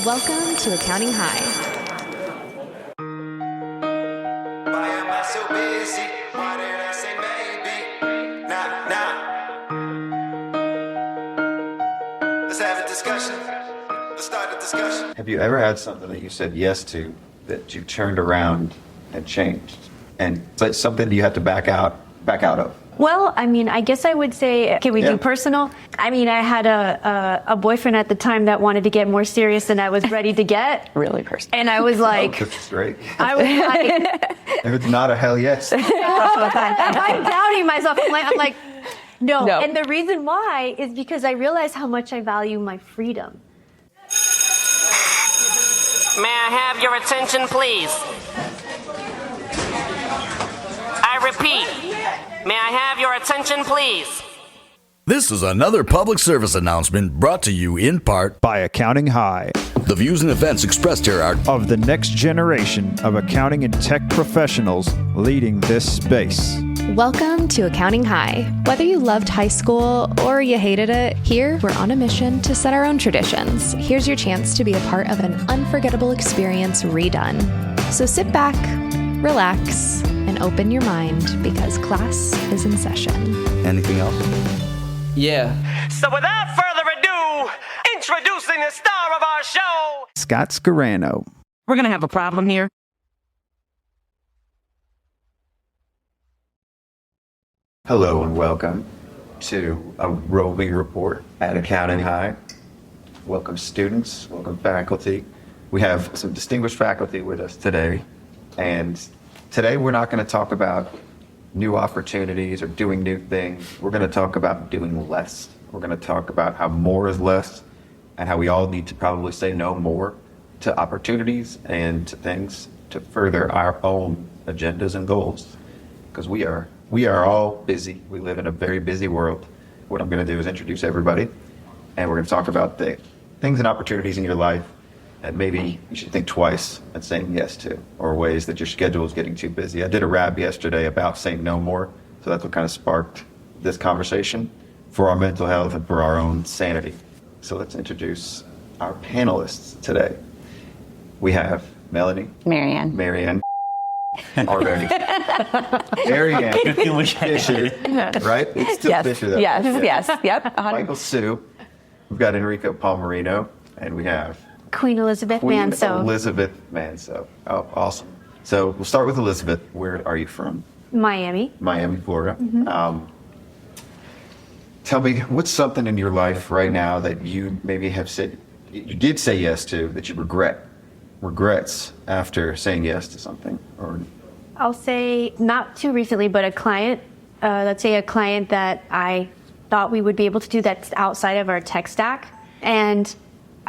Welcome to Accounting High. Why am I so busy? Why did I say maybe? Nah. Let's have a discussion. Let's start a discussion. Have you ever had something that you said yes to that you turned around and changed? And it's something that you had to back out of? Well, I mean, I guess I would say, can we do personal? I mean, I had a boyfriend at the time that wanted to get more serious than I was ready to get. Really personal. And I was like, This is great. I was like, If it's not a hell yes. I'm doubting myself. I'm like, no. No. And the reason why is because I realize how much I value my freedom. May I have your attention, please? I repeat, may I have your attention, please? This is another public service announcement brought to you in part by Accounting High, the views and events expressed here are of the next generation of accounting and tech professionals leading this space. Welcome to Accounting High. Whether you loved high school or you hated it, here we're on a mission to set our own traditions. Here's your chance to be a part of an unforgettable experience redone. So sit back, relax, and open your mind because class is in session. anything else? Yeah. So without further ado, introducing the star of our show. Scott Scarano. We're going to have a problem here. Hello and welcome to a roving report at Accounting High. Welcome students, welcome faculty. We have some distinguished faculty with us today. And today we're not going to talk about new opportunities or doing new things. We're going to talk about doing less. We're going to talk about how more is less and how we all need to probably say no more to opportunities and to things to further our own agendas and goals. Because we are all busy. We live in a very busy world. What I'm going to do is introduce everybody, and we're going to talk about the things and opportunities in your life that maybe you should think twice at saying yes to, or ways that your schedule is getting too busy. I did a rap yesterday about saying no more, so that's what kind of sparked this conversation for our mental health and for our own sanity. So let's introduce our panelists today. We have Melanie. Marianne. Already. Marianne Fischer, right? It's still Yes, Fischer, though. yes, yep. 100%. Michael Sue. We've got Enrico Palmerino, and we have Queen Elizabeth Queen Manso. Elizabeth Manso. Oh, awesome. So we'll start with Elizabeth. Where are you from? Miami. Miami, Florida. Tell me, what's something in your life right now that you maybe have said, you did say yes to, that you regrets after saying yes to something? Or I'll say not too recently, but a client, let's say a client that I thought we would be able to do that's outside of our tech stack. And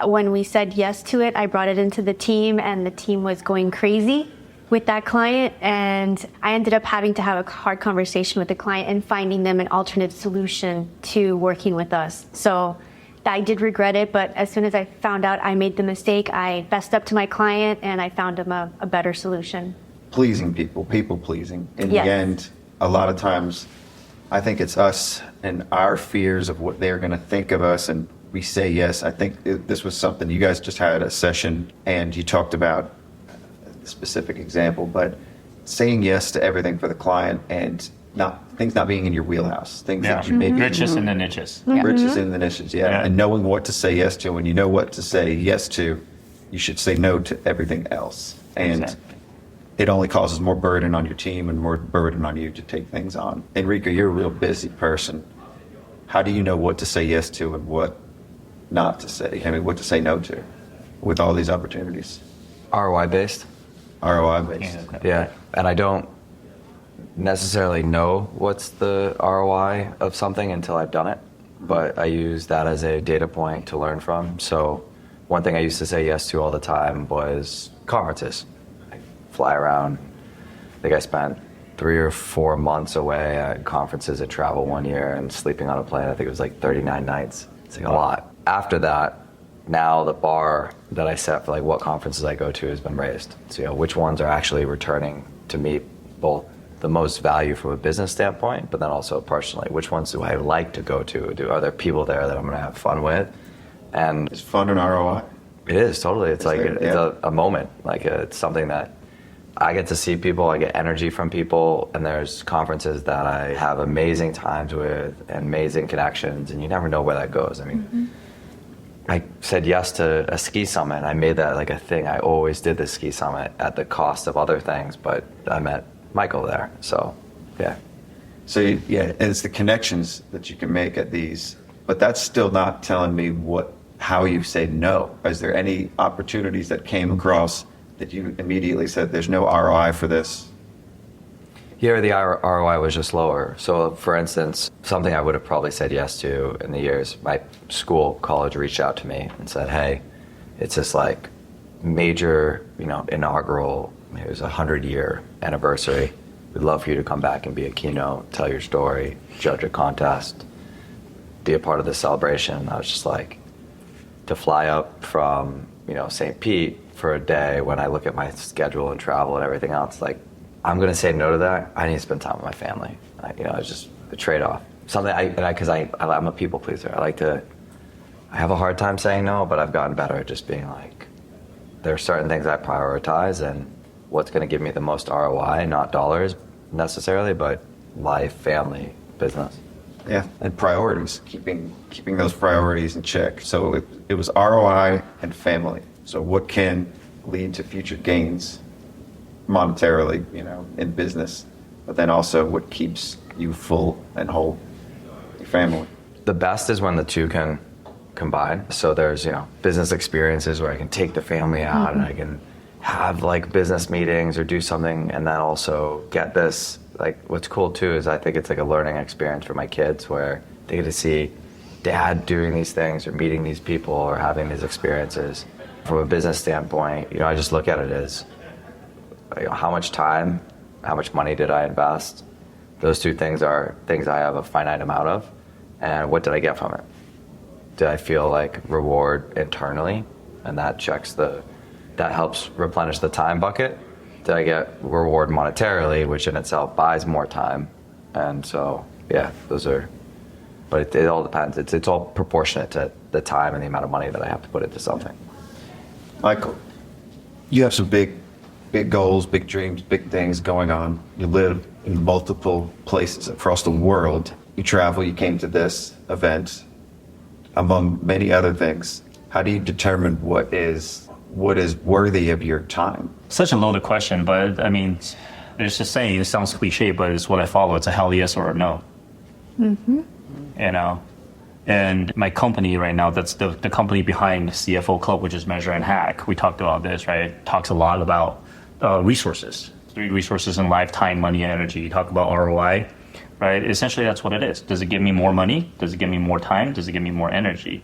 when we said yes to it, I brought it into the team and the team was going crazy with that client. And I ended up having to have a hard conversation with the client and finding them an alternate solution to working with us. So I did regret it, but as soon as I found out I made the mistake, I fessed up to my client and I found him a better solution. Pleasing people pleasing. In Yes. the end, a lot of times, I think it's us and our fears of what they're going to think of us, and we say yes. I think this was something, you guys just had a session and you talked about a specific example, but saying yes to everything for the client and things not being in your wheelhouse, things that you maybe Riches in the niches. riches in the niches, and knowing what to say yes to. When you know what to say yes to, you should say no to everything else. And Exactly. it only causes more burden on your team and more burden on you to take things on. Enrico, you're a real busy person. How do you know what to say yes to and what not to say? I mean, what to say no to with all these opportunities? ROI based. ROI based. Yeah, and I don't necessarily know what's the ROI of something until I've done it, but I use that as a data point to learn from. So one thing I used to say yes to all the time was conferences. I fly around. I think I spent 3 or 4 months away at conferences at travel one year and sleeping on a plane. I think it was like 39 nights. It's like a lot. After that, now the bar that I set for like what conferences I go to has been raised. So which ones are actually returning to meet both the most value from a business standpoint, but then also personally, which ones do I like to go to? Are there people there that I'm going to have fun with? And Is fun an ROI? It is totally. It's like there- it's yeah. a moment. Like it's something that I get to see people. I get energy from people, and there's conferences that I have amazing times with, and amazing connections, and you never know where that goes. I mean, I said yes to a ski summit. I made that like a thing. I always did the ski summit at the cost of other things, but I met Michael there. So, yeah. So yeah, it's the connections that you can make at these, but that's still not telling me how you say no. Is there any opportunities that came across that you immediately said there's no ROI for this? Here, the ROI was just lower. So, for instance, something I would have probably said yes to in the years, my college reached out to me and said, hey, it's this like major, inaugural, it was a 100-year anniversary. We'd love for you to come back and be a keynote, tell your story, judge a contest, be a part of the celebration. I was just like, to fly up from, St. Pete for a day when I look at my schedule and travel and everything else, like, I'm going to say no to that. I need to spend time with my family. It's just a trade-off. Something because I'm a people pleaser. I have a hard time saying no, but I've gotten better at just being like, there are certain things I prioritize and what's going to give me the most ROI, not dollars necessarily, but life, family, business. Yeah, and priorities, keeping those priorities in check. So it was ROI and family. So what can lead to future gains monetarily, in business, but then also what keeps you full and whole, your family. The best is when the two can combine. So there's, business experiences where I can take the family out and I can have like business meetings or do something, and then also get this, like what's cool too is I think it's like a learning experience for my kids where they get to see dad doing these things or meeting these people or having these experiences. From a business standpoint, I just look at it as how much time, how much money did I invest? Those two things are things I have a finite amount of, and what did I get from it? Did I feel like reward internally? And that helps replenish the time bucket. Did I get reward monetarily, which in itself buys more time? And so, yeah, but it all depends. It's all proportionate to the time and the amount of money that I have to put into something. Michael, you have some big goals, big dreams, big things going on. You live in multiple places across the world. You travel, you came to this event, among many other things. How do you determine what is worthy of your time? Such a loaded question, but I mean, there's just saying, it sounds cliche, but it's what I follow. It's a hell yes or a no. And my company right now, that's the company behind CFO Club, which is Measure and Hack. We talked about this, right? It talks a lot about resources, 3 resources in life: time, money, and energy. You talk about ROI, right? Essentially, that's what it is. Does it give me more money? Does it give me more time? Does it give me more energy,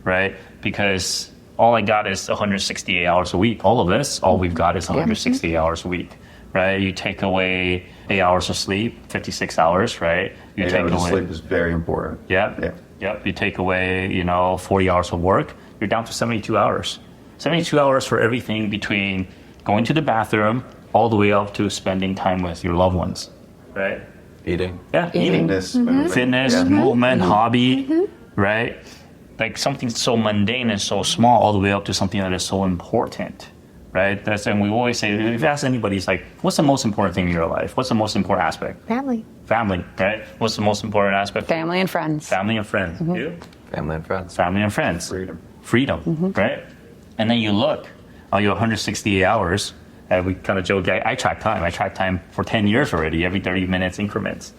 right? Because all I got is 168 hours a week. All of this, all we've got is 168 hours a week, right? You take away 8 hours of sleep, 56 hours, right? You 8 hours of sleep is very important. Yep. You take away, 40 hours of work, you're down to 72 hours. 72 hours for everything between going to the bathroom all the way up to spending time with your loved ones, right? Eating. Yeah, eating. Fitness, movement, hobby, right? Like something so mundane and so small all the way up to something that is so important, right? And we always say, if you ask anybody, it's like, what's the most important thing in your life? What's the most important aspect? Family. Family, right? What's the most important aspect? Family and friends. Family and friends. You? Family and friends. Family and friends. Freedom, right? And then you look, you 168 hours, and we kind of joke, I track time. I track time for 10 years already, every 30 minutes increments,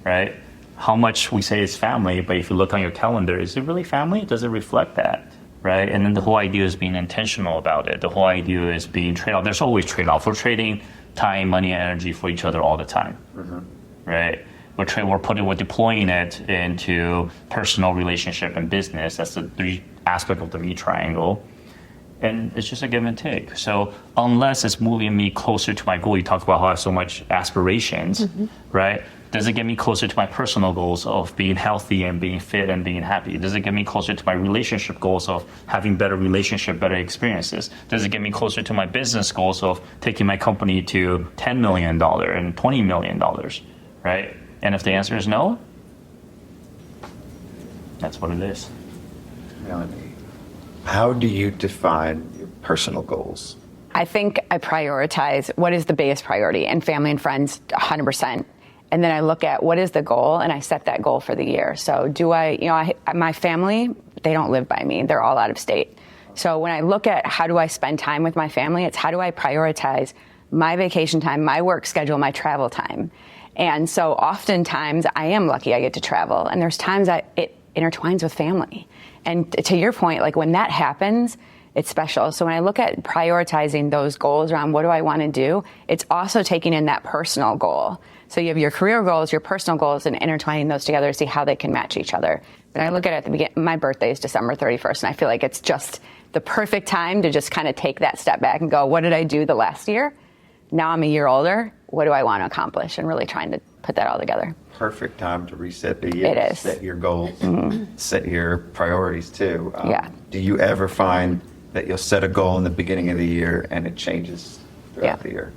right? How much we say is family, but if you look on your calendar, is it really family? Does it reflect that, right? And then the whole idea is being intentional about it. The whole idea is being trade-off. There's always trade-off. We're trading time, money, and energy for each other all the time, right? We're deploying it into personal, relationship, and business. That's the 3 aspect of the me triangle. And it's just a give and take. So unless it's moving me closer to my goal, you talk about how I have so much aspirations, right? Does it get me closer to my personal goals of being healthy and being fit and being happy? Does it get me closer to my relationship goals of having better relationship, better experiences? Does it get me closer to my business goals of taking my company to $10 million and $20 million, right? And if the answer is no, that's what it is. Melanie. How do you define your personal goals? I think I prioritize what is the biggest priority, and family and friends 100%. And then I look at what is the goal, and I set that goal for the year. So my family, they don't live by me. They're all out of state. So when I look at how do I spend time with my family, it's how do I prioritize my vacation time, my work schedule, my travel time. And so oftentimes I am lucky I get to travel, and there's times that it intertwines with family. And to your point, like when that happens, it's special. So when I look at prioritizing those goals around what do I want to do, it's also taking in that personal goal. So you have your career goals, your personal goals, and intertwining those together to see how they can match each other. And I look at it at the beginning, my birthday is December 31st, and I feel like it's just the perfect time to just kind of take that step back and go, what did I do the last year? Now I'm a year older. What do I want to accomplish? And really trying to put that all together. Perfect time to reset the year. It is. Set your goals, set your priorities too. Yeah. Do you ever find that you'll set a goal in the beginning of the year and it changes throughout the year?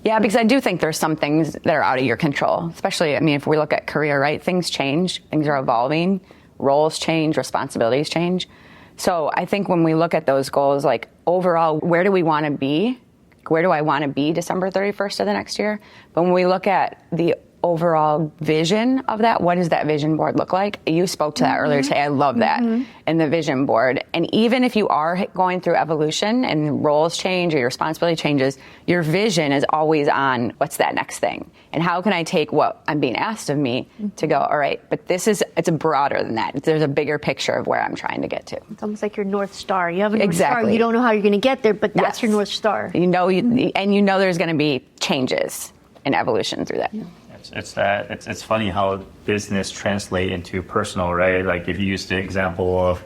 Yeah, because I do think there's some things that are out of your control, especially, I mean, if we look at career, right? Things change, things are evolving, roles change, responsibilities change. So I think when we look at those goals, like overall, where do we want to be? Where do I want to be December 31st of the next year? But when we look at the overall vision of that, what does that vision board look like? You spoke to that earlier today. I love that in the vision board. And even if you are going through evolution and roles change or your responsibility changes, your vision is always on what's that next thing? And how can I take what I'm being asked of me to go, all right, but it's broader than that. There's a bigger picture of where I'm trying to get to. It's almost like your North Star. You have a North Star. You don't know how you're going to get there, but that's your North Star. You know there's going to be changes and evolution through that. It's funny how business translate into personal, right? Like if you use the example of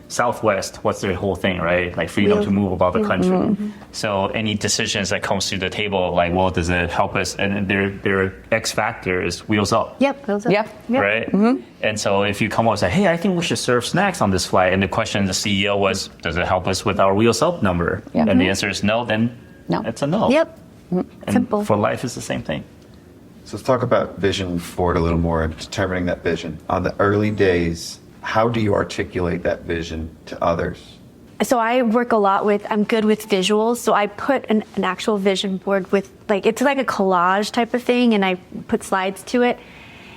Southwest, what's their whole thing, right? Like freedom to move about the country. So any decisions that comes to the table, like, well, does it help us? And their X factor is wheels up. Yep, wheels up. Yep. Right? And so if you come up and say, hey, I think we should serve snacks on this flight, and the question of the CEO was, does it help us with our wheels up number? Yep. And the answer is no, then it's a no. Yep. And Simple. for life, it's the same thing. So let's talk about vision board a little more and determining that vision. On the early days, how do you articulate that vision to others? So I work a lot I'm good with visuals. So I put an actual vision board with it's like a collage type of thing, and I put slides to it.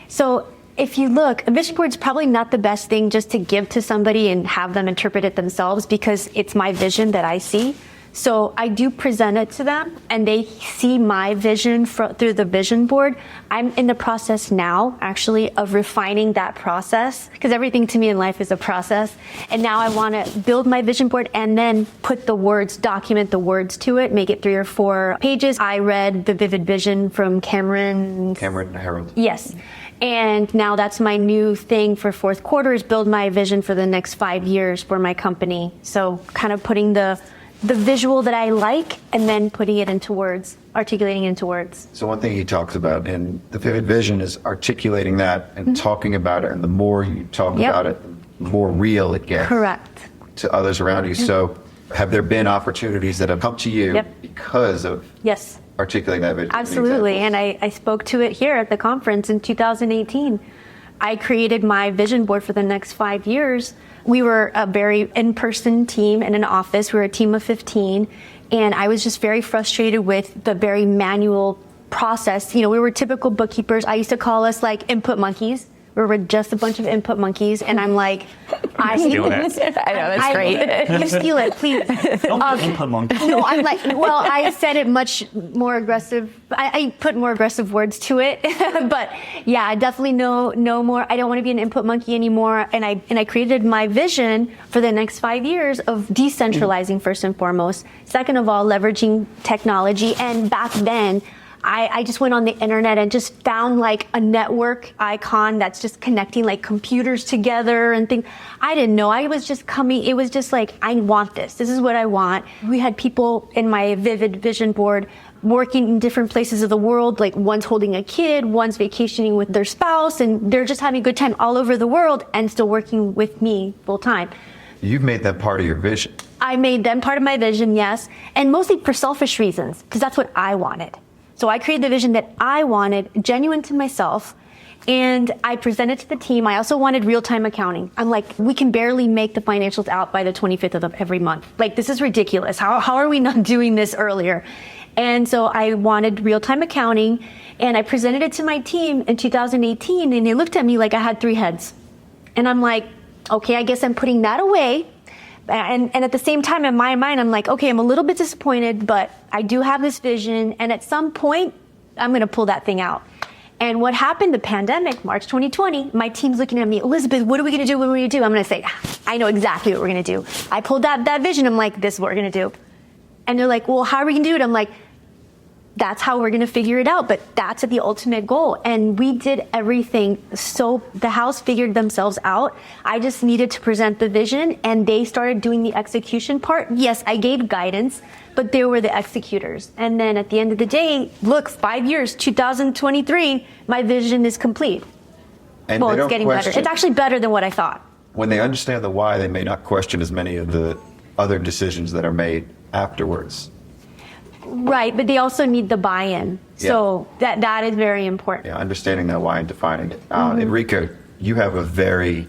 So if you look, a vision board is probably not the best thing just to give to somebody and have them interpret it themselves, because it's my vision that I see. So I do present it to them, and they see my vision through the vision board. I'm in the process now, actually, of refining that process, because everything to me in life is a process. And now I want to build my vision board and then put the words, document the words to it, make it 3 or 4 pages. I read The Vivid Vision from Cameron Herrold. Yes. And now that's my new thing for fourth quarter, is build my vision for the next 5 years for my company. So kind of putting the visual that I like, and then putting it into words, articulating it into words. So one thing he talks about in the vivid vision is articulating that and talking about it. And the more you talk about it, the more real it gets. Correct. To others around you. So have there been opportunities that have come to you because of articulating that vision? Absolutely. And I spoke to it here at the conference in 2018. I created my vision board for the next 5 years. We were a very in-person team in an office. We were a team of 15. And I was just very frustrated with the very manual process. You know, we were typical bookkeepers. I used to call us like input monkeys. We were just a bunch of input monkeys. And I'm like, I steal that. I know, that's great. You steal it, please. Don't be input monkey. No, I'm like, well, I said it much more aggressive. I put more aggressive words to it. But yeah, I definitely know more. I don't want to be an input monkey anymore. And I created my vision for the next 5 years of decentralizing first and foremost. Second of all, leveraging technology. And back then, I just went on the internet and just found like a network icon that's just connecting like computers together and things. I didn't know. I was just coming. It was just like, I want this. This is what I want. We had people in my vivid vision board working in different places of the world. Like one's holding a kid, one's vacationing with their spouse, and they're just having a good time all over the world and still working with me full time. You've made that part of your vision. I made them part of my vision, yes. And mostly for selfish reasons, because that's what I wanted. So I created the vision that I wanted, genuine to myself, And I presented to the team. I also wanted real-time accounting. I'm like, we can barely make the financials out by the 25th of every month. Like, this is ridiculous. How are we not doing this earlier? And so I wanted real-time accounting, and I presented it to my team in 2018, and they looked at me like I had 3 heads. And I'm like, okay, I guess I'm putting that away. And at the same time, in my mind, I'm like, okay, I'm a little bit disappointed, but I do have this vision, and at some point, I'm going to pull that thing out. And what happened, the pandemic, March 2020, my team's looking at me, Elizabeth, what are we going to do? What are we going to do? I'm going to say, I know exactly what we're going to do. I pulled that vision. I'm like, this is what we're going to do. And they're like, well, how are we going to do it? I'm like, that's how we're going to figure it out. But that's the ultimate goal. And we did everything. So the house figured themselves out. I just needed to present the vision, and they started doing the execution part. Yes, I gave guidance, but they were the executors. And then at the end of the day, look, 5 years, 2023, my vision is complete. And well, they it's don't getting better. It's actually better than what I thought. When they understand the why, they may not question as many of the other decisions that are made afterwards. Right, but they also need the buy-in. So that is very important. Yeah, understanding that why and defining it. Enrico, you have a very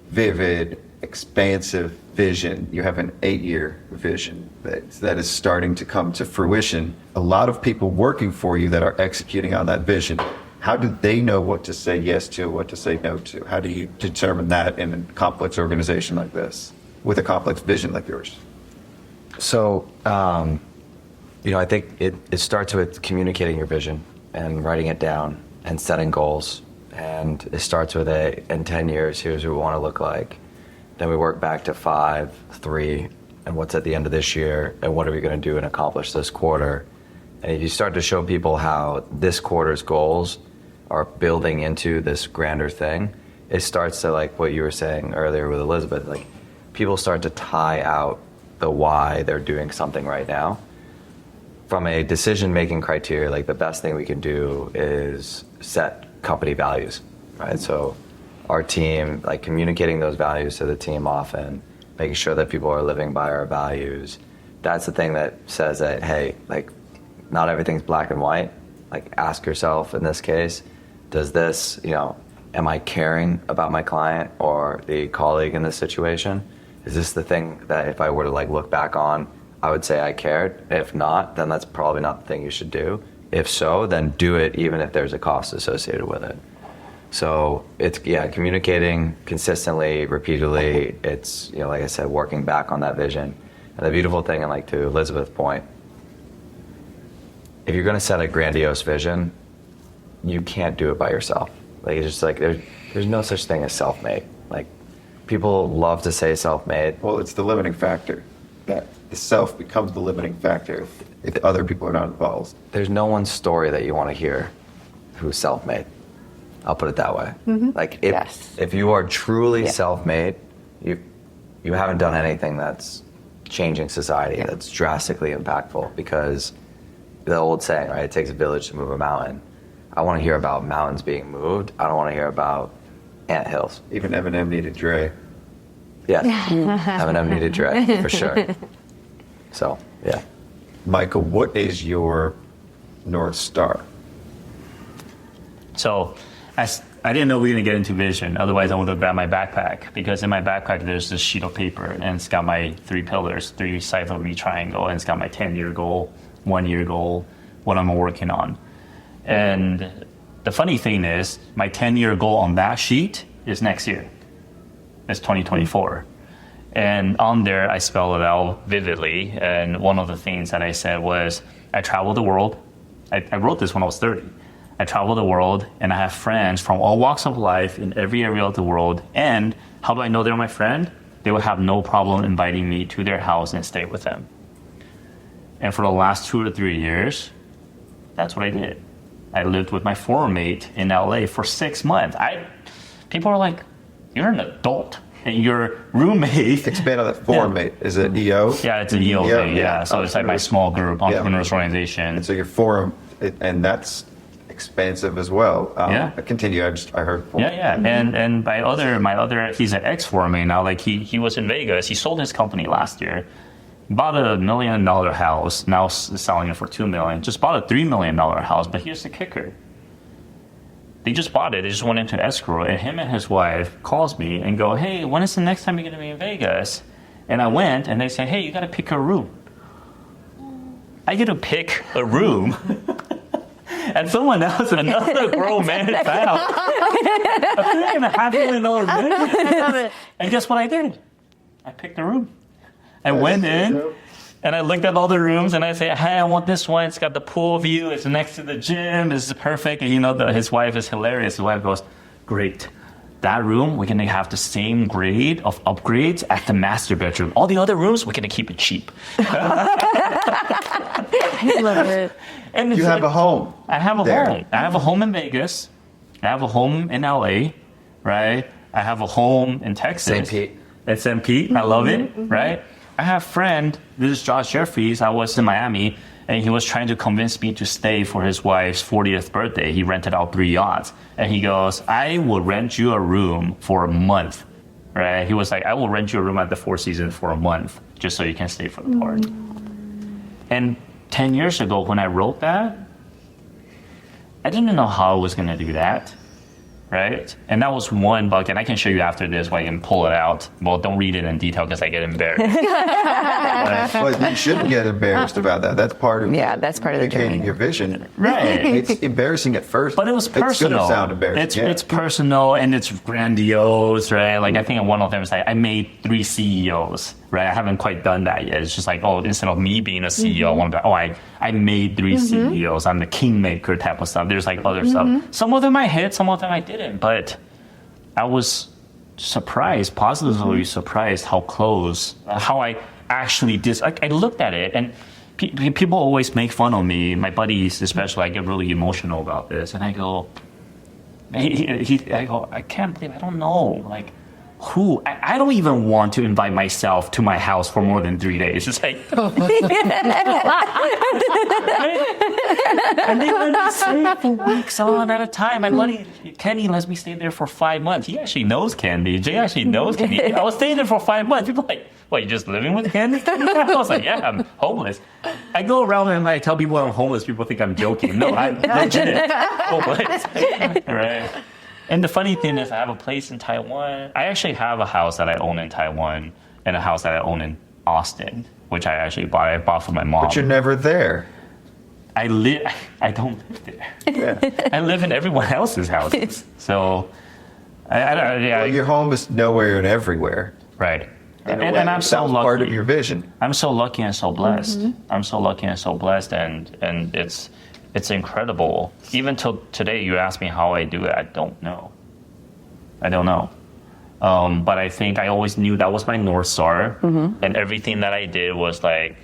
vivid, expansive vision. You have an 8-year vision that is starting to come to fruition. A lot of people working for you that are executing on that vision. How do they know what to say yes to, what to say no to? How do you determine that in a complex organization like this, with a complex vision like yours? So, I think it starts with communicating your vision and writing it down and setting goals. And it starts with in 10 years, here's what we want to look like. Then we work back to 5, 3, and what's at the end of this year, and what are we going to do and accomplish this quarter. And if you start to show people how this quarter's goals are building into this grander thing, it starts to, like what you were saying earlier with Elizabeth, like people start to tie out the why they're doing something right now. From a decision-making criteria, like the best thing we can do is set company values, right? So our team, like communicating those values to the team often, making sure that people are living by our values. That's the thing that says that, hey, like not everything's black and white. Like ask yourself in this case, does this, am I caring about my client or the colleague in this situation? Is this the thing that if I were to like look back on, I would say I cared? If not, then that's probably not the thing you should do. If so, then do it even if there's a cost associated with it. So it's, communicating consistently, repeatedly. It's, like I said, working back on that vision. And the beautiful thing, and like to Elizabeth's point, if you're going to set a grandiose vision, you can't do it by yourself. Like, it's just like, there's no such thing as self-made. Like, people love to say self-made. Well, it's the limiting factor. That the self becomes the limiting factor if other people are not involved. There's no one story that you want to hear who's self-made. I'll put it that way. Mm-hmm. Like if you are truly self-made, you haven't done anything that's changing society, that's drastically impactful, because the old saying, right? It takes a village to move a mountain. I want to hear about mountains being moved. I don't want to hear about anthills. Even Eminem needed Dre. Yes, Eminem needed Dre, for sure. So, yeah. Michael, what is your North Star? So I didn't know we were going to get into vision. Otherwise, I would have grabbed my backpack, because in my backpack, there's this sheet of paper, and it's got my 3 pillars, 3 sides of a triangle, and it's got my 10-year goal, 1-year goal, what I'm working on. And the funny thing is, my 10-year goal on that sheet is next year. It's 2024. And on there, I spelled it out vividly. And one of the things that I said was, I travel the world. I wrote this when I was 30. I travel the world, and I have friends from all walks of life in every area of the world. And how do I know they're my friend? They will have no problem inviting me to their house and stay with them. And for the last 2 or 3 years, that's what I did. I lived with my former mate in LA for 6 months. People are like, you're an adult, and your roommate. Expand on that former mate. Is it EO? Yeah, it's an EO thing, yeah. So it's like my small group, entrepreneurs organization. And so your forum, and that's expansive as well. Continue. I heard forum. Yeah. And my other, he's an ex-forum mate now. Like he was in Vegas. He sold his company last year. Bought a $1 million house, now selling it for $2 million. Just bought a $3 million house, but here's the kicker. They just bought it. They just went into escrow, and him and his wife calls me and go, "Hey, when is the next time you're going to be in Vegas?" And I went, and they said, "Hey, you got to pick a room." I get to pick a room, and someone else, another grown man, found a $3.5 million mansion. And guess what I did? I picked a room. I went in. And I looked at all the rooms, and I say, "Hey, I want this one. It's got the pool view. It's next to the gym. This is perfect." And his wife is hilarious. His wife goes, "Great. That room, we're going to have the same grade of upgrades as the master bedroom. All the other rooms, we're going to keep it cheap." I love it. And you have a home. I have a there. home. I have a home in Vegas. I have a home in LA, right? I have a home in Texas. St. Pete. At St. Pete. I love it, right? I have a friend, this is Josh Jeffries. I was in Miami, and he was trying to convince me to stay for his wife's 40th birthday. He rented out 3 yachts. And he goes, "I will rent you a room for a month." Right? He was like, "I will rent you a room at the Four Seasons for a month, just so you can stay for the party." And 10 years ago, when I wrote that, I didn't know how I was going to do that. Right? And that was one bucket. And I can show you after this where I can pull it out. Well, don't read it in detail because I get embarrassed. But you shouldn't get embarrassed about that. That's part of that's part of the communicating journey. your vision. Right. It's embarrassing at first. But it was personal. It's going to sound embarrassing. It's personal and it's grandiose, right? Like I think one of them is like, I made 3 CEOs, right? I haven't quite done that yet. It's just like, oh, instead of me being a CEO, I want to be, I made 3 CEOs. I'm the kingmaker type of stuff. There's like other stuff. Some of them I hit, some of them I didn't. But I was surprised, positively surprised how close, how I actually did. I looked at it and people always make fun of me. My buddies, especially, I get really emotional about this. And I go, I can't believe, I don't know. Like, who? I don't even want to invite myself to my house for more than 3 days. It's like, and they let me stay for weeks on at a time. My buddy Kenny lets me stay there for 5 months. He actually knows Candy. Jay actually knows Candy. I was staying there for 5 months. People are like, "What, you're just living with Candy?" I was like, "Yeah, I'm homeless." I go around and I tell people I'm homeless. People think I'm joking. No, I'm legit homeless. Right. And the funny thing is I have a place in Taiwan. I actually have a house that I own in Taiwan and a house that I own in Austin, which I actually bought. I bought for my mom. But you're never there. I don't live there. Yeah. I live in everyone else's houses. So, Well, your home is nowhere and everywhere. Right. And I'm so lucky. Part of your vision. I'm so lucky and so blessed. I'm so lucky and so blessed, and it's incredible. Even till today, you ask me how I do it. I don't know. But I think I always knew that was my North Star, and everything that I did was like,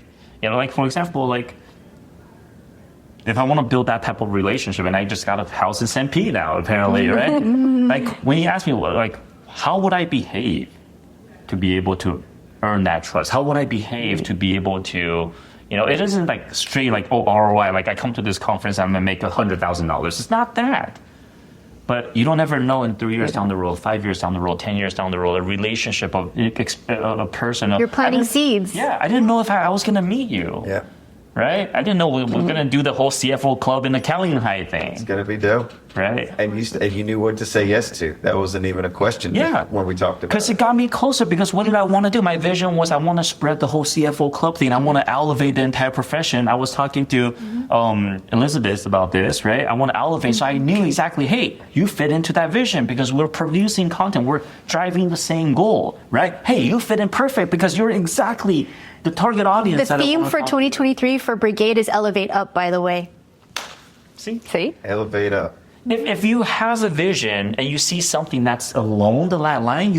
like for example, like if I want to build that type of relationship, and I just got a house in St. Pete now, apparently, right? Like when you ask me, like, how would I behave to be able to earn that trust? How would I behave to be able to, it isn't like straight like, oh, ROI, like I come to this conference, I'm going to make $100,000. It's not that. But you don't ever know in 3 years down the road, 5 years down the road, 10 years down the road, a relationship of a person. You're planting seeds. Yeah, I didn't know if I was going to meet you. Yeah. Right? I didn't know we were going to do the whole CFO club in the Calling High thing. It's going to be dope. Right? And you knew what to say yes to. That wasn't even a question when we talked about it. Because it got me closer, because what did I want to do? My vision was I want to spread the whole CFO club thing. I want to elevate the entire profession. I was talking to Elizabeth about this, right? I want to elevate. So I knew exactly, hey, you fit into that vision because we're producing content. We're driving the same goal, right? Hey, you fit in perfect because you're exactly the target audience. The theme for 2023 for Brigade is Elevate Up, by the way. See? Elevate up. If you have a vision and you see something that's along the line,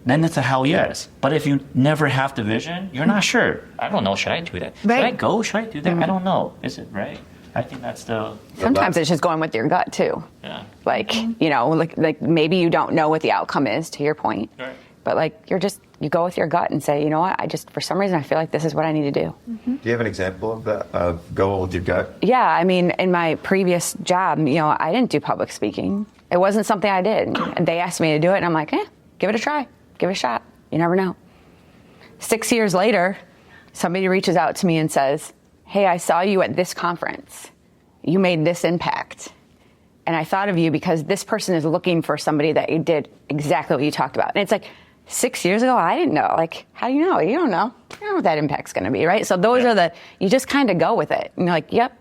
then it's a hell yes. But if you never have the vision, you're not sure. I don't know. Should I do that? Right. Should I go? Should I do that? I don't know. Is it right? I think that's the... Sometimes it's just going with your gut, too. Yeah. Like, like maybe you don't know what the outcome is, to your point. Right. But like, you go with your gut and say, you know what, for some reason, I feel like this is what I need to do. Do you have an example of that? Go with your gut? Yeah, I mean, in my previous job, I didn't do public speaking. It wasn't something I did. And they asked me to do it, and I'm like, give it a try. Give it a shot. You never know. 6 years later, somebody reaches out to me and says, hey, I saw you at this conference. You made this impact. and I thought of you because this person is looking for somebody that did exactly what you talked about. And it's like 6 years ago, I didn't know. Like, how do you know? You don't know. You don't know what that impact's going to be, right? So those are you just kind of go with it. And you're like, yep,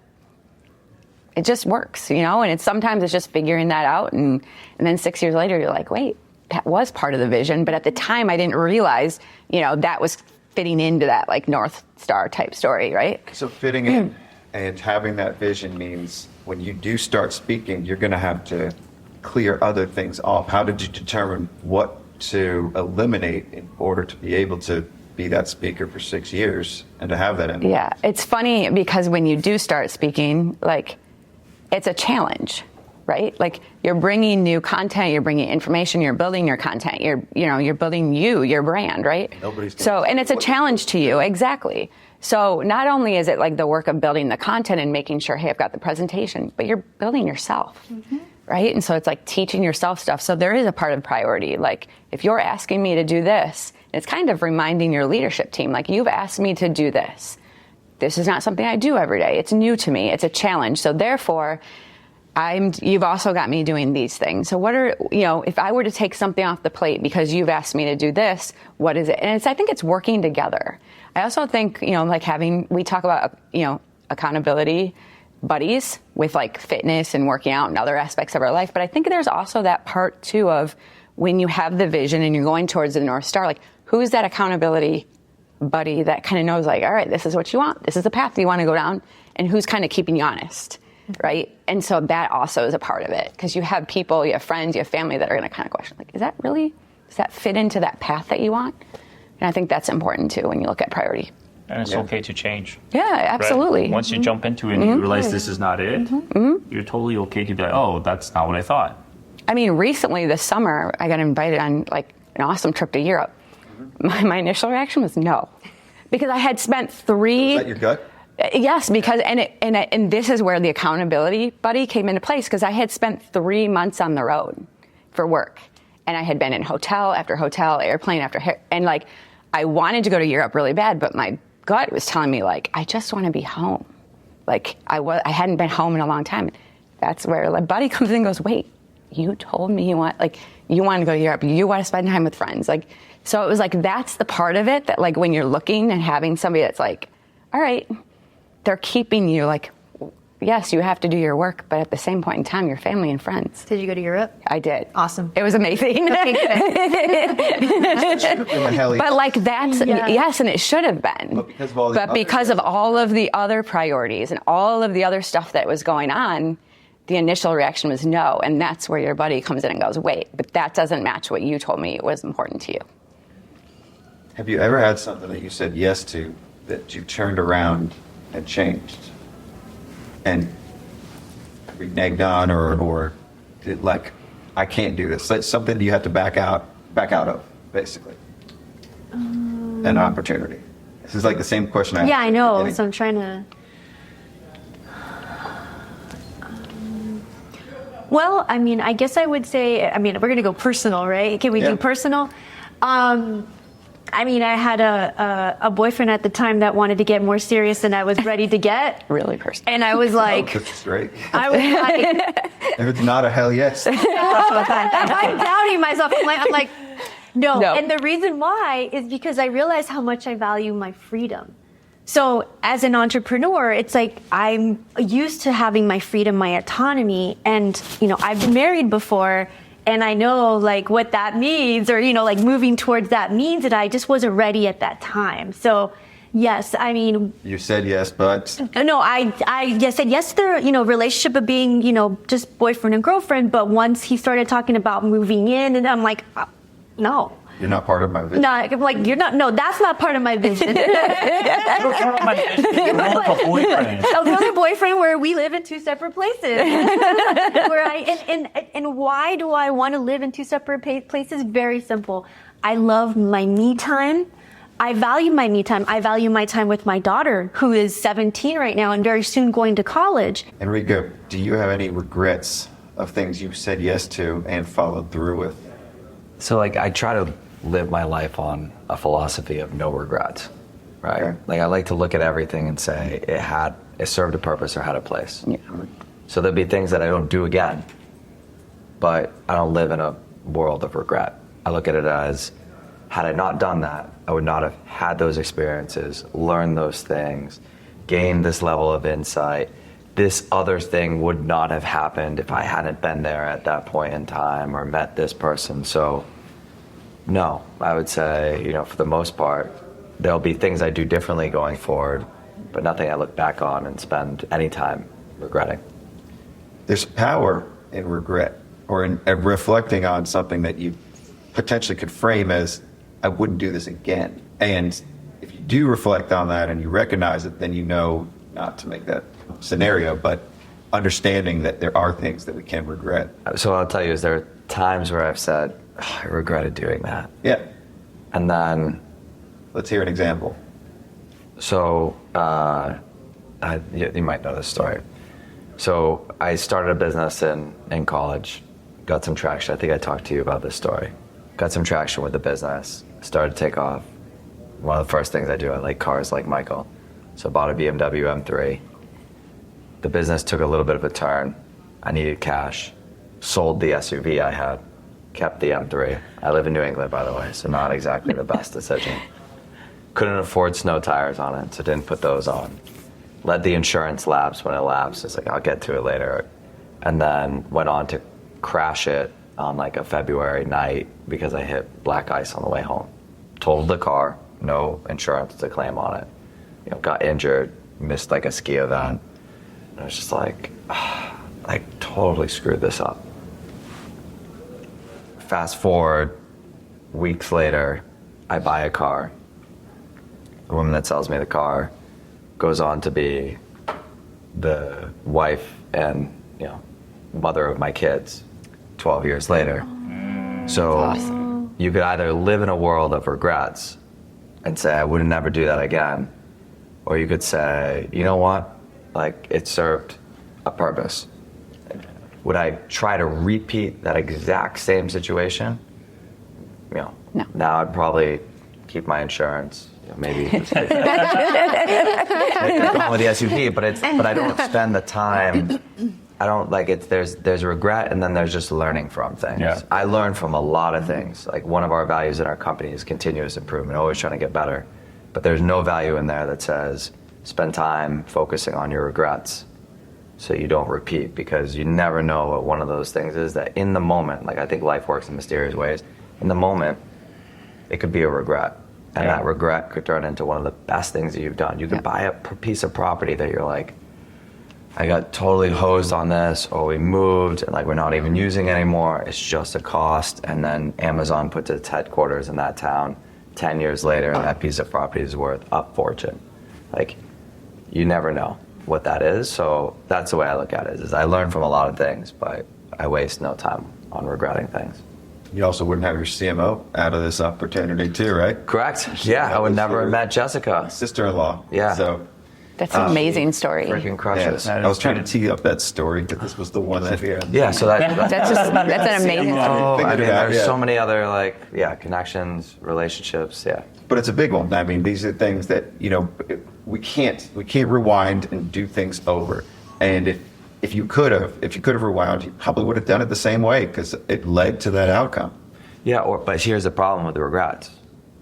it just works, and sometimes it's just figuring that out. And then 6 years later, you're like, wait, that was part of the vision. But at the time, I didn't realize, that was fitting into that like North Star type story, right? So fitting in and having that vision means when you do start speaking, you're going to have to clear other things off. How did you determine what to eliminate in order to be able to be that speaker for 6 years and to have that impact? Yeah, it's funny because when you do start speaking, like, it's a challenge, right? Like, you're bringing new content, you're bringing information, you're building your content, you're building your brand, right? And it's a challenge to you, exactly. So not only is it like the work of building the content and making sure, hey, I've got the presentation, but you're building yourself, right? And so it's like teaching yourself stuff. So there is a part of priority. Like, if you're asking me to do this, it's kind of reminding your leadership team, like, you've asked me to do this. This is not something I do every day. It's new to me. It's a challenge. So therefore, you've also got me doing these things. So what are, if I were to take something off the plate because you've asked me to do this, what is it? And I think it's working together. I also think, like we talk about, accountability buddies with like fitness and working out and other aspects of our life. But I think there's also that part too of when you have the vision and you're going towards the North Star, like, who's that accountability buddy that kind of knows, like, all right, this is what you want. This is the path you want to go down. And who's kind of keeping you honest, right? And so that also is a part of it, because you have people, you have friends, you have family that are going to kind of question, like, does that fit into that path that you want? And I think that's important too when you look at priority. And it's okay to change. Yeah, absolutely. Right? Once you jump into it and you realize this is not it, you're totally okay to be like, oh, that's not what I thought. I mean, recently this summer, I got invited on like an awesome trip to Europe. My initial reaction was no, because I had spent 3. Was that your gut? Yes, because and this is where the accountability buddy came into place, because I had spent 3 months on the road for work, and I had been in hotel after hotel, airplane after, and like, I wanted to go to Europe really bad, but my gut was telling me, like, I just want to be home. Like, I hadn't been home in a long time. That's where like buddy comes in and goes, wait, you told me you want to go to Europe, you want to spend time with friends, like. So it was like, that's the part of it that, like, when you're looking and having somebody that's like, all right, they're keeping you, like, yes, you have to do your work, but at the same point in time, your family and friends. Did you go to Europe? I did. Awesome. It was amazing. Okay, good. But like, that's, yes, and it should have been. But because of all of the other priorities and all of the other stuff that was going on, the initial reaction was no. And that's where your buddy comes in and goes, wait, but that doesn't match what you told me was important to you. Have you ever had something that you said yes to that you turned around and changed and reneged on, or did, like, I can't do this? That's something you have to back out of, basically. An opportunity. This is like the same question I asked. Yeah, I know. So I'm trying to. Well, I mean, I guess I would say, we're going to go personal, right? Can we do personal? I mean, I had a boyfriend at the time that wanted to get more serious than I was ready to get. Really personal. And I was like... Oh, this is great. I was like... If it's not a hell yes. I'm doubting myself. I'm like, no. And the reason why is because I realize how much I value my freedom. So as an entrepreneur, it's like I'm used to having my freedom, my autonomy. And, I've been married before, and I know, like, what that means, or, like, moving towards that means that I just wasn't ready at that time. So, yes, I mean... You said yes, but... No, I said yes to the, relationship of being, just boyfriend and girlfriend. But once he started talking about moving in, and I'm like, no. You're not part of my vision. No, like, you're not. No, that's not part of my vision. You're part of my vision. You're a boyfriend. Another boyfriend where we live in 2 separate places. And why do I want to live in 2 separate places? Very simple. I love my me time. I value my me time. I value my time with my daughter, who is 17 right now and very soon going to college. Enrico, do you have any regrets of things you've said yes to and followed through with? So, like, I try to live my life on a philosophy of no regrets, right? Okay. Like, I like to look at everything and say it served a purpose or had a place. Yeah. So there'll be things that I don't do again, but I don't live in a world of regret. I look at it as, had I not done that, I would not have had those experiences, learned those things, gained this level of insight. This other thing would not have happened if I hadn't been there at that point in time or met this person. So no, I would say, for the most part, there'll be things I do differently going forward, but nothing I look back on and spend any time regretting. There's power in regret, or in reflecting on something that you potentially could frame as, I wouldn't do this again. And if you do reflect on that and you recognize it, then you know not to make that scenario, but understanding that there are things that we can regret. So what I'll tell you is there are times where I've said, I regretted doing that. Yeah. And then... Let's hear an example. So, you might know this story. So I started a business in college, got some traction. I think I talked to you about this story. Got some traction with the business, started to take off. One of the first things I do, I like cars like Michael. So I bought a BMW M3. The business took a little bit of a turn. I needed cash. Sold the SUV I had, kept the M3. I live in New England, by the way, so not exactly the best decision. Couldn't afford snow tires on it, so didn't put those on. Let the insurance lapse. When it lapsed, it's like, I'll get to it later. And then went on to crash it on like a February night because I hit black ice on the way home. Totaled the car, no insurance to claim on it. Got injured, missed like a ski event. And I was just like, I totally screwed this up. Fast forward, weeks later, I buy a car. The woman that sells me the car goes on to be the wife and mother of my kids 12 years later. So awesome. You could either live in a world of regrets and say, I would never do that again. Or you could say, you know what? Like, it served a purpose. Would I try to repeat that exact same situation? No. Now I'd probably keep my insurance. Maybe go home with the SUV, but I don't spend the time. I don't like it. There's regret, and then there's just learning from things. Yeah. I learn from a lot of things. Like, one of our values in our company is continuous improvement, always trying to get better. But there's no value in there that says spend time focusing on your regrets so you don't repeat, because you never know what one of those things is that in the moment, like, I think life works in mysterious ways. In the moment, it could be a regret. And that regret could turn into one of the best things that you've done. You could buy a piece of property that you're like, I got totally hosed on this, or we moved and like we're not even using it anymore. It's just a cost. And then Amazon puts its headquarters in that town 10 years later, and that piece of property is worth a fortune. Like, you never know what that is. So that's the way I look at it, is I learn from a lot of things, but I waste no time on regretting things. You also wouldn't have your CMO out of this opportunity too, right? Correct. Yeah, I would never have met Jessica. Sister-in-law. Yeah. So that's an amazing story. Freaking crushes. I was trying to tee up that story, but this was the one that we had. Yeah, so that's an amazing story. Oh, I mean, there's so many other connections, relationships. Yeah. But it's a big one. I mean, these are things that we can't rewind and do things over. And if you could have rewound, you probably would have done it the same way, because it led to that outcome. Yeah, but here's the problem with the regrets,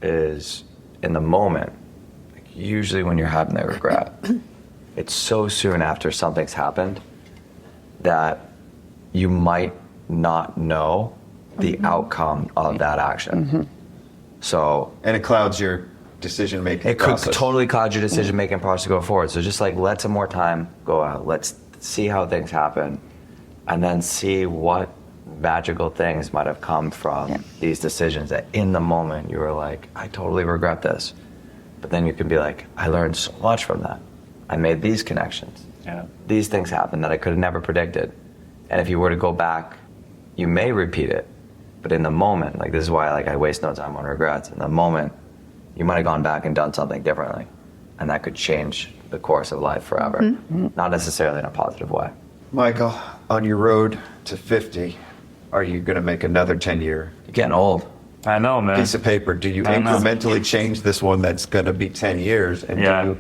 is in the moment, usually when you're having that regret, it's so soon after something's happened that you might not know the outcome of that action. Mm-hmm. So, and it clouds your decision-making process. It could totally cloud your decision-making process to go forward. So just like, let some more time go out. Let's see how things happen, and then see what magical things might have come from these decisions that in the moment you were like, I totally regret this. But then you can be like, I learned so much from that. I made these connections. Yeah. These things happened that I could have never predicted. And if you were to go back, you may repeat it. But in the moment, like, this is why I waste no time on regrets. In the moment, you might have gone back and done something differently. And that could change the course of life forever. Mm-hmm. Not necessarily in a positive way. Michael, on your road to 50, are you going to make another 10-year? You're getting old. I know, man. Piece of paper. Do you incrementally change this one that's going to be 10 years? And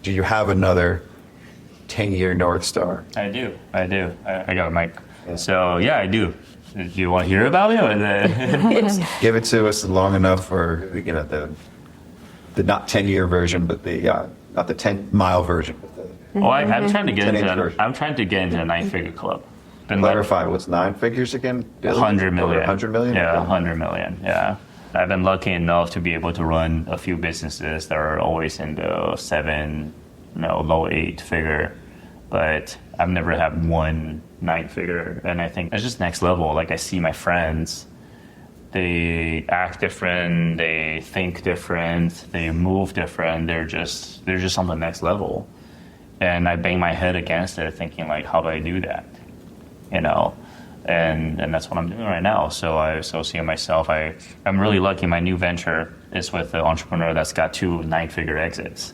do you have another 10-year North Star? I do. I got a mic. So yeah, I do. Do you want to hear about it? Or Give it to us long enough for the not 10-year version, but the not the 10-mile version. But I'm trying to get 10-inch into. version. I'm trying to get into a 9-figure club. Clarify, what's 9 figures again? 100 million. 100 million? Yeah, 100 million. Yeah. I've been lucky enough to be able to run a few businesses that are always in the 7, low 8-figure, but I've never had one 9-figure, and I think it's just next level. Like I see my friends, they act different, they think different, they move different. They're just on the next level, and I bang my head against it, thinking like, how do I do that? And that's what I'm doing right now. So I associate myself. I'm really lucky. My new venture is with an entrepreneur that's got 2 9-figure exits.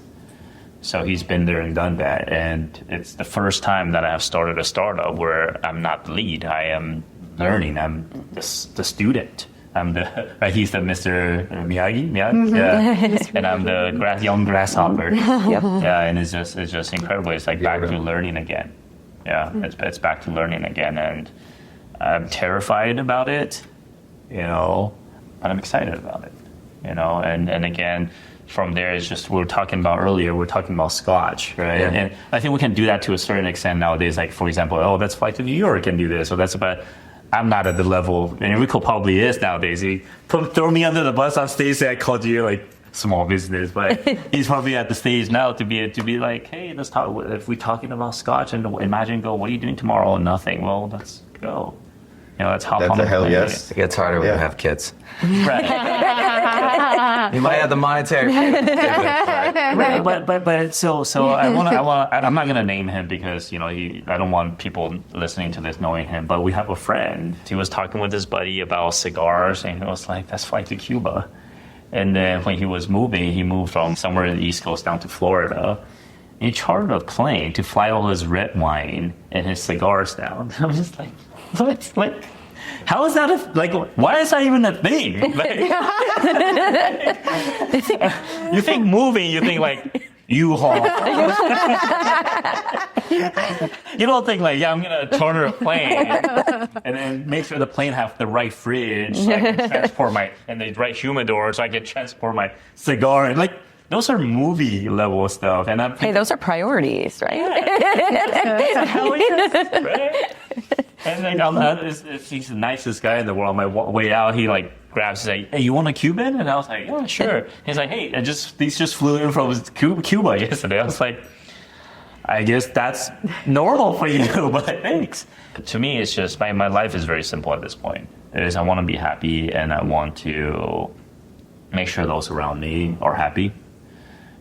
So he's been there and done that. And it's the first time that I have started a startup where I'm not the lead. I am learning. I'm the student. I'm he's the Mr. Miyagi? Yeah. And I'm the young grasshopper. Yep. Yeah, and it's just incredible. It's like back to learning again. Yeah, it's back to learning again, and I'm terrified about it, but I'm excited about it, and again, from there is just, we're talking about Scotch, right? Yeah. And I think we can do that to a certain extent nowadays, like for example, let's fly to New York and do this, but I'm not at the level, and Enrico probably is nowadays. He throw me under the bus on stage, say I called you like small business, but he's probably at the stage now to be like, hey, let's talk. If we're talking about Scotch, and imagine what are you doing tomorrow? Nothing. Well, let's go. Let's hop on. That's a hell yes. It gets harder when you have kids. Right. You might have the monetary. Right. But so I'm not gonna name him because I don't want people listening to this knowing him. But we have a friend. He was talking with his buddy about cigars, and he was like, let's fly to Cuba. And then when he was moving, he moved from somewhere in the East Coast down to Florida. He chartered a plane to fly all his red wine and his cigars down. I'm just like, what? Like, how is that why is that even a thing? You think moving, you think like U-Haul. You don't think like, I'm going to charter a plane and then make sure the plane have the right fridge so I can transport and the right humidor so I can transport my cigar. And like, those are movie level stuff. And hey, those are priorities, right? Yeah. Hell yes, right? And then he's the nicest guy in the world. On my way out, he like grabs, like, hey, you want a Cuban? And I was like, yeah, sure. He's like, hey, these just flew in from Cuba yesterday. I was like, I guess that's normal for you, but thanks. To me, it's just, my life is very simple at this point. I want to be happy, and I want to make sure those around me are happy.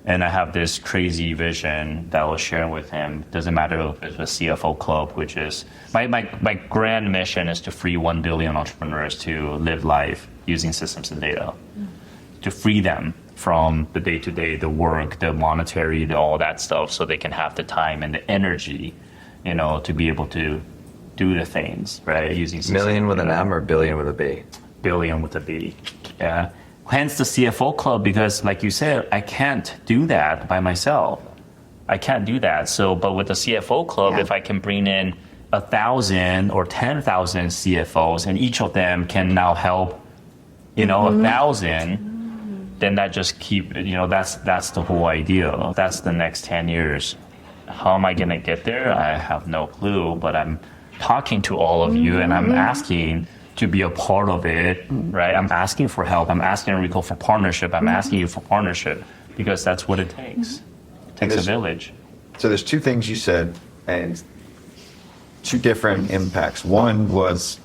And I have this crazy vision that I was sharing with him. Doesn't matter if it's a CFO club, which is my grand mission is to free 1 billion entrepreneurs to live life using systems and data, to free them from the day-to-day, the work, the monetary, all that stuff, so they can have the time and the energy, to be able to do the things, right? Using systems. Million with an M or billion with a B? Billion with a B, yeah. Hence the CFO club, because like you said, I can't do that by myself. I can't do that. So, but with the CFO club, if I can bring in 1,000 or 10,000 CFOs, and each of them can now help, 1,000, then that just that's the whole idea. That's the next 10 years. How am I going to get there? I have no clue, but I'm talking to all of you, and I'm asking to be a part of it, right? I'm asking for help. I'm asking Enrico for partnership. I'm asking you for partnership, because that's what it takes. It takes a village. So there's 2 things you said, and 2 different impacts. One was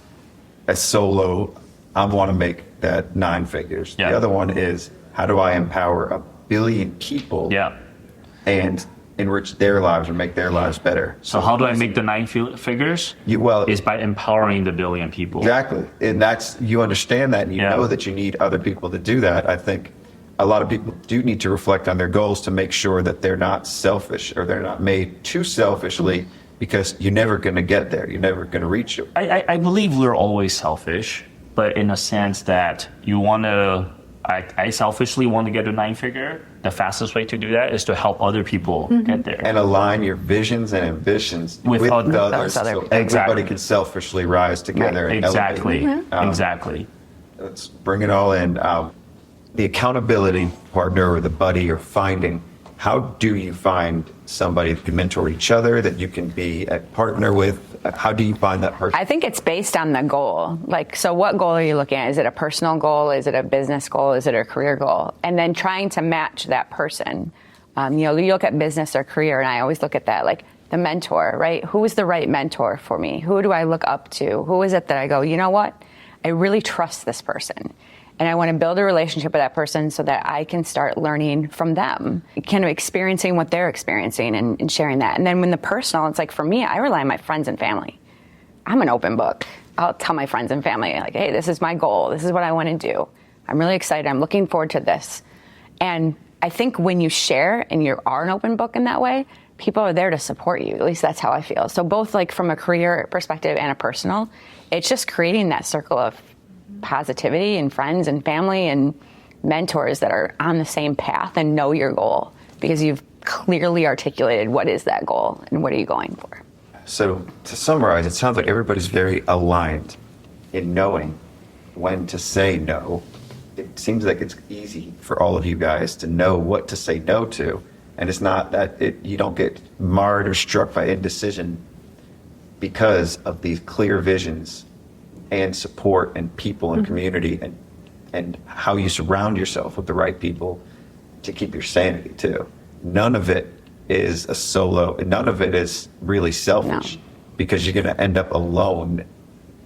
as solo, I want to make that 9 figures. Yeah. The other one is, how do I empower 1 billion people and enrich their lives or make their lives better? So how do I make the 9 figures? Is by empowering the 1 billion people. Exactly. And you understand that, and you know that you need other people to do that. I think a lot of people do need to reflect on their goals to make sure that they're not selfish, or they're not made too selfishly, because you're never going to get there. You're never going to reach it. I believe we're always selfish, but in a sense that you want to I selfishly want to get to 9-figure. The fastest way to do that is to help other people get there. And align your visions and ambitions With with other- the others, those other- so everybody can selfishly rise together and Exactly. elevate. Exactly. Let's bring it all in. The accountability partner or the buddy you're finding, how do you find somebody that can mentor each other, that you can be a partner with? How do you find that person? I think it's based on the goal. Like, so what goal are you looking at? Is it a personal goal? Is it a business goal? Is it a career goal? And then trying to match that person. You know, you look at business or career, and I always look at that, like the mentor, right? Who is the right mentor for me? Who do I look up to? Who is it that I go, you know what? I really trust this person. And I want to build a relationship with that person so that I can start learning from them, kind of experiencing what they're experiencing and sharing that. And then when the personal, it's like for me, I rely on my friends and family. I'm an open book. I'll tell my friends and family, like, hey, this is my goal. This is what I want to do. I'm really excited. I'm looking forward to this. And I think when you share and you are an open book in that way, people are there to support you. At least that's how I feel. So both like from a career perspective and a personal, it's just creating that circle of positivity and friends and family and mentors that are on the same path and know your goal because you've clearly articulated what is that goal and what are you going for. So to summarize, it sounds like everybody's very aligned in knowing when to say no. It seems like it's easy for all of you guys to know what to say no to. And it's not that you don't get marred or struck by indecision because of these clear visions and support and people and community and how you surround yourself with the right people to keep your sanity too. None of it is a solo, none of it is really selfish because you're going to end up alone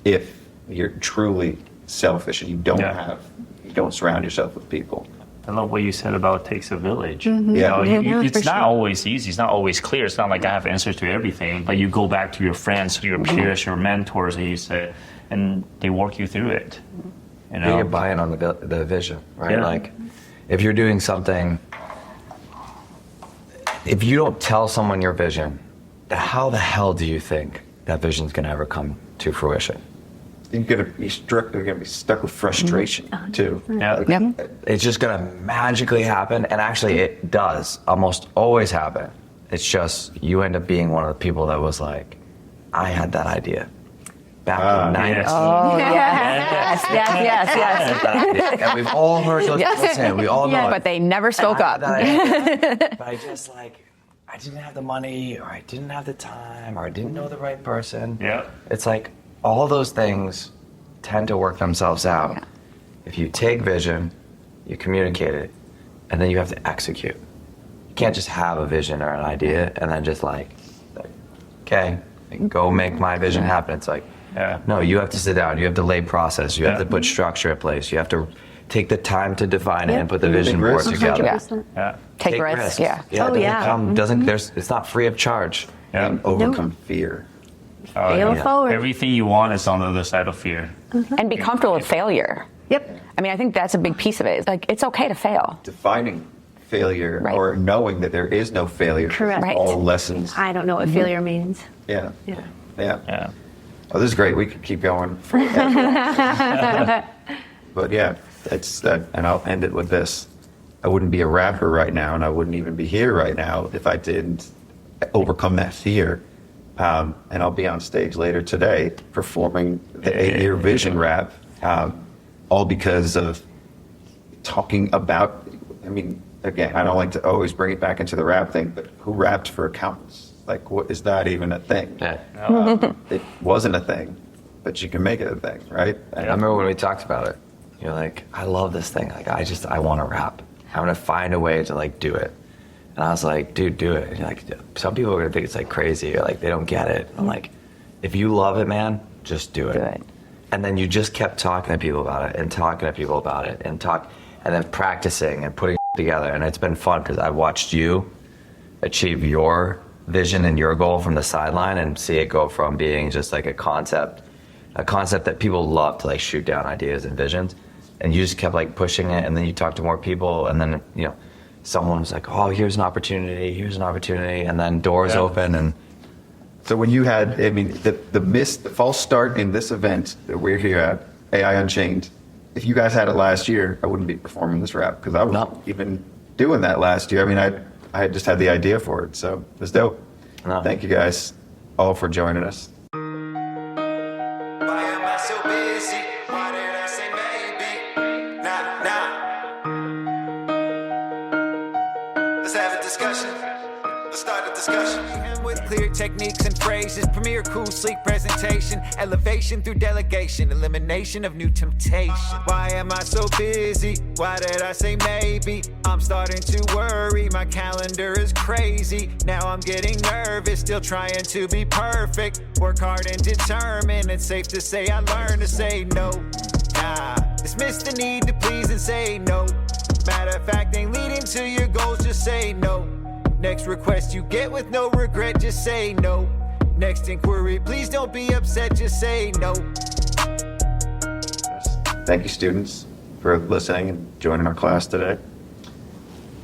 if you're truly selfish and you don't surround yourself with people. I love what you said about it takes a village. Yeah. It's not always easy. It's not always clear. It's not like I have answers to everything, but you go back to your friends, to your peers, your mentors, and you say, and they walk you through it. You know? You get buy-in on the vision, right? Yeah. Like, if you're doing something, if you don't tell someone your vision, how the hell do you think that vision's gonna ever come to fruition? You're going to be stuck with frustration too. Yeah. It's just gonna magically happen, and actually it does almost always happen. It's just you end up being one of the people that was like, I had that idea back in the 90s. Yes. Oh, yes. And we've all heard those people say it. We all know it. But they never spoke up. But I just I didn't have the money, or I didn't have the time, or I didn't know the right person. Yeah. It's like all those things tend to work themselves out. Yeah. If you take vision, you communicate it, and then you have to execute. You can't just have a vision or an idea and then just okay, go make my vision happen. It's like, no, you have to sit down, you have to lay process, you have to put structure in place, you have to take the time to define it and put the vision board together. 100%. Take risks, yeah. It's not free of charge. And overcome fear. Fail forward. Everything you want is on the other side of fear. And be comfortable with failure. Yep. I mean, I think that's a big piece of it. It's like, it's okay to fail. Defining failure Right. or knowing that there is no failure. Correct. Right. All lessons. I don't know what failure means. Yeah. Yeah. Yeah. Oh, this is great. We could keep going forever. But yeah, it's that, and I'll end it with this. I wouldn't be a rapper right now, and I wouldn't even be here right now if I didn't overcome that fear. And I'll be on stage later today performing the 8-year vision rap, all because of talking about, I mean, again, I don't like to always bring it back into the rap thing, but who rapped for accountants? Like, what is that even a thing? It wasn't a thing, but you can make it a thing, right? I remember when we talked about it. You're like, I love this thing. Like, I want to rap. I'm gonna find a way to do it. And I was like, dude, do it. And you're like, some people are gonna think it's crazy, or they don't get it. I'm like, if you love it, man, just do it. Do it. And then you just kept talking to people about it and talking to people about it and then practicing and putting it together. And it's been fun because I've watched you achieve your vision and your goal from the sideline and see it go from being just a concept that people love to shoot down ideas and visions. And you just kept pushing it, and then you talked to more people, and then someone was like, "Oh, here's an opportunity," and then doors open. And so when you had, the false start in this event that we're here at AI Unchained if you guys had it last year, I wouldn't be performing this rap because I wasn't even doing that last year. I mean, I just had the idea for it, so it was dope. No. Thank you guys all for joining us. Why am I so busy? Why did I say maybe? Nah. Let's have a discussion. Let's start a discussion. With clear techniques and phrases, premier cool, sleek presentation, elevation through delegation, elimination of new temptation. Why am I so busy? Why did I say maybe? I'm starting to worry, my calendar is crazy. Now I'm getting nervous, still trying to be perfect. Work hard and determined, it's safe to say I learned to say no. Nah, dismiss the need to please and say no. Matter of fact, ain't leading to your goals, just say no. Next request you get with no regret, just say no. Next inquiry, please don't be upset, just say no. Thank you, students, for listening and joining our class today.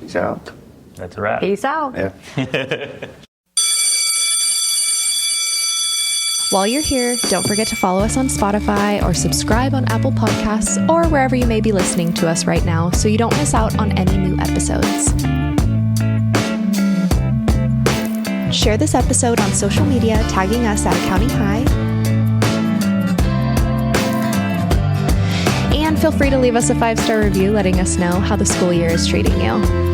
Peace out. That's a wrap. Peace out. Yeah. While you're here, don't forget to follow us on Spotify or subscribe on Apple Podcasts or wherever you may be listening to us right now so you don't miss out on any new episodes. Share this episode on social media, tagging us at Accounting High. And feel free to leave us a 5-star review letting us know how the school year is treating you.